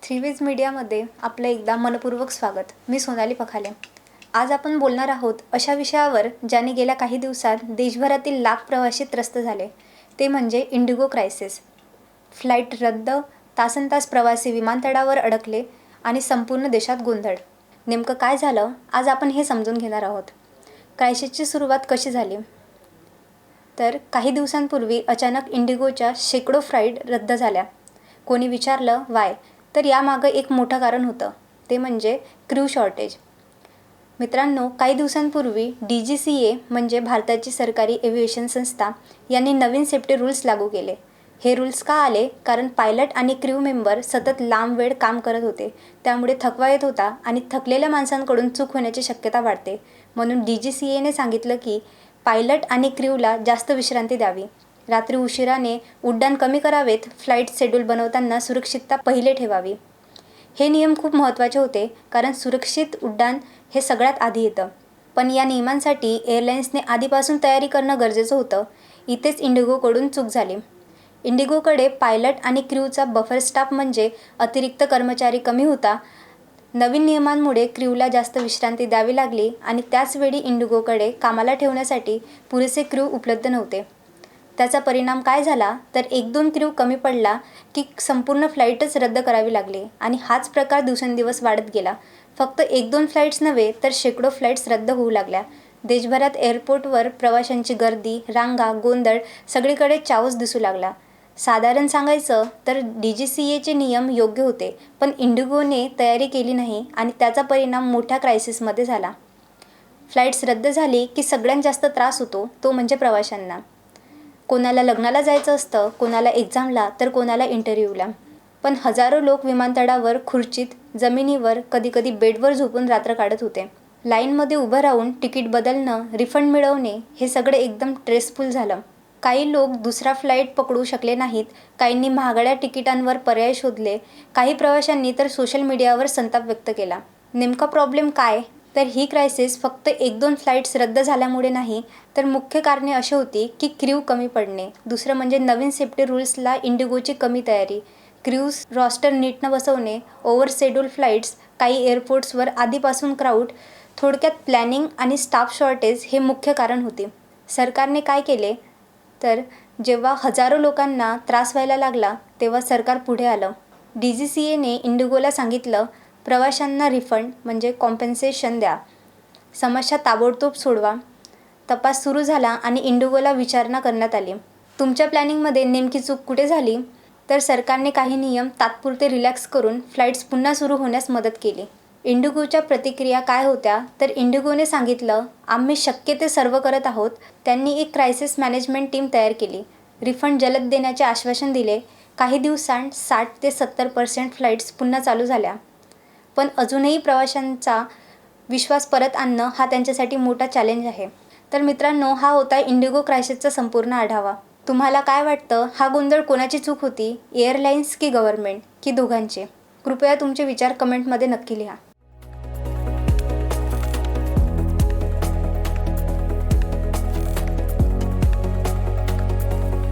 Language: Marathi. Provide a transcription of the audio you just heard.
थ्रीवेज मीडियामध्ये आपलं एकदा मनपूर्वक स्वागत. मी सोनाली पखाले. आज आपण बोलणार आहोत अशा विषयावर ज्याने गेल्या काही दिवसात देशभरातील लाख प्रवासी त्रस्त झाले, ते म्हणजे इंडिगो क्रायसिस. फ्लाईट रद्द, तासनतास प्रवासी विमानतळावर अडकले आणि संपूर्ण देशात गोंधळ. नेमकं काय झालं, आज आपण हे समजून घेणार आहोत. क्रायसिसची सुरुवात कशी झाली? तर काही दिवसांपूर्वी अचानक इंडिगोच्या शेकडो फ्लाईट रद्द झाल्या. कोणी विचारलं वाय? तर यामागं एक मोठं कारण होतं, ते म्हणजे क्रू शॉर्टेज. मित्रांनो, काही दिवसांपूर्वी DGCA म्हणजे भारताची सरकारी एव्हिएशन संस्था यांनी नवीन सेफ्टी रूल्स लागू केले. हे रूल्स का आले? कारण पायलट आणि क्रू मेंबर सतत लांब वेळ काम करत होते, त्यामुळे थकवा येत होता आणि थकलेल्या माणसांकडून चूक होण्याची शक्यता वाढते. म्हणून DGCAने सांगितलं की पायलट आणि क्रूला जास्त विश्रांती द्यावी, रात्री उशिराने उड्डाण कमी करावेत, फ्लाईट शेड्यूल बनवताना सुरक्षितता पहिले ठेवावी. हे नियम खूप महत्त्वाचे होते, कारण सुरक्षित उड्डाण हे सगळ्यात आधी येतं. पण या नियमांसाठी एअरलाईन्सने आधीपासून तयारी करणं गरजेचं होतं. इथेच इंडिगोकडून चूक झाली. इंडिगोकडे पायलट आणि क्रूचा बफर स्टाफ म्हणजे अतिरिक्त कर्मचारी कमी होता. नवीन नियमांमुळे क्रूला जास्त विश्रांती द्यावी लागली आणि त्याचवेळी इंडिगोकडे कामाला ठेवण्यासाठी पुरेसे क्रू उपलब्ध नव्हते. त्याचा परिणाम काय झाला? तर 1-2 क्रू कमी पडला की संपूर्ण फ्लाईटच रद्द करावी लागली आणि हाच प्रकार दिवसेंदिवस वाढत गेला. फक्त 1-2 फ्लाईट्स नव्हे तर शेकडो फ्लाईट्स रद्द होऊ लागल्या. देशभरात एअरपोर्टवर प्रवाशांची गर्दी, रांगा, गोंधळ, सगळीकडे चाऊस दिसू लागला. साधारण सांगायचं तर DGCAचे नियम योग्य होते, पण इंडिगोने तयारी केली नाही आणि त्याचा परिणाम मोठ्या क्रायसिसमध्ये झाला. फ्लाईट्स रद्द झाली की सगळ्यात जास्त त्रास होतो, तो म्हणजे प्रवाशांना. कोणाला लग्नाला जायचं असतं, कोणाला एक्झामला, तर कोणाला इंटरव्ह्यूला. पण हजारो लोक विमानतळावर खुर्चीत, जमिनीवर, कधीकधी बेडवर झोपून रात्र काढत होते. लाईनमध्ये उभं राहून तिकीट बदलणं, रिफंड मिळवणे, हे सगळे एकदम स्ट्रेसफुल झालं. काही लोक दुसरा फ्लाईट पकडू शकले नाहीत, काहींनी महागड्या तिकिटांवर पर्याय शोधले, काही प्रवाशांनी तर सोशल मीडियावर संताप व्यक्त केला. नेमका प्रॉब्लेम काय? तर ही क्रायसिस फक्त 1-2 फ्लाईट्स रद्द झाल्यामुळे नाही, तर मुख्य कारणे अशी होती की क्रू कमी पडणे. दुसरं म्हणजे नवीन सेफ्टी रूल्सला इंडिगोची कमी तयारी, क्रूज रॉस्टर नीट न बसवणे, ओव्हर शेड्यूल फ्लाईट्स, काही एअरपोर्ट्सवर आधीपासून क्राऊड. थोडक्यात प्लॅनिंग आणि स्टाफ शॉर्टेज हे मुख्य कारण होते. सरकारने काय केले? तर जेव्हा हजारो लोकांना त्रास व्हायला लागला, तेव्हा सरकार पुढे आलं. DGCAने इंडिगोला सांगितलं, प्रवाशांना रिफंड म्हणजे कॉम्पेन्सेशन द्या, समस्या ताबडतोब सोडवा. तपास सुरू झाला आणि इंडिगोला विचारणा करण्यात आली. तुमच्या प्लॅनिंगमध्ये नेमकी चूक कुठे झाली? तर सरकारने काही नियम तात्पुरते रिलॅक्स करून फ्लाईट्स पुन्हा सुरू होण्यास मदत केली. इंडिगोच्या प्रतिक्रिया काय होत्या? तर इंडिगोने सांगितलं, आम्ही शक्य ते सर्व करत आहोत. त्यांनी एक क्रायसिस मॅनेजमेंट टीम तयार केली, रिफंड जलद देण्याचे आश्वासन दिले. काही दिवसांत 60 ते 70% फ्लाईट्स पुन्हा चालू झाल्या. पण अजूनही प्रवाशांचा विश्वास परत आणणं हा त्यांच्यासाठी मोठा चॅलेंज आहे. तर मित्रांनो, हा होता इंडिगो क्रायसिसचा संपूर्ण आढावा. तुम्हाला काय वाटतं? हा गोंधळ कोणाची चूक होती? एअरलाईन्स की गव्हर्नमेंट की दोघांचे? कृपया तुमचे विचार कमेंटमध्ये नक्की लिहा.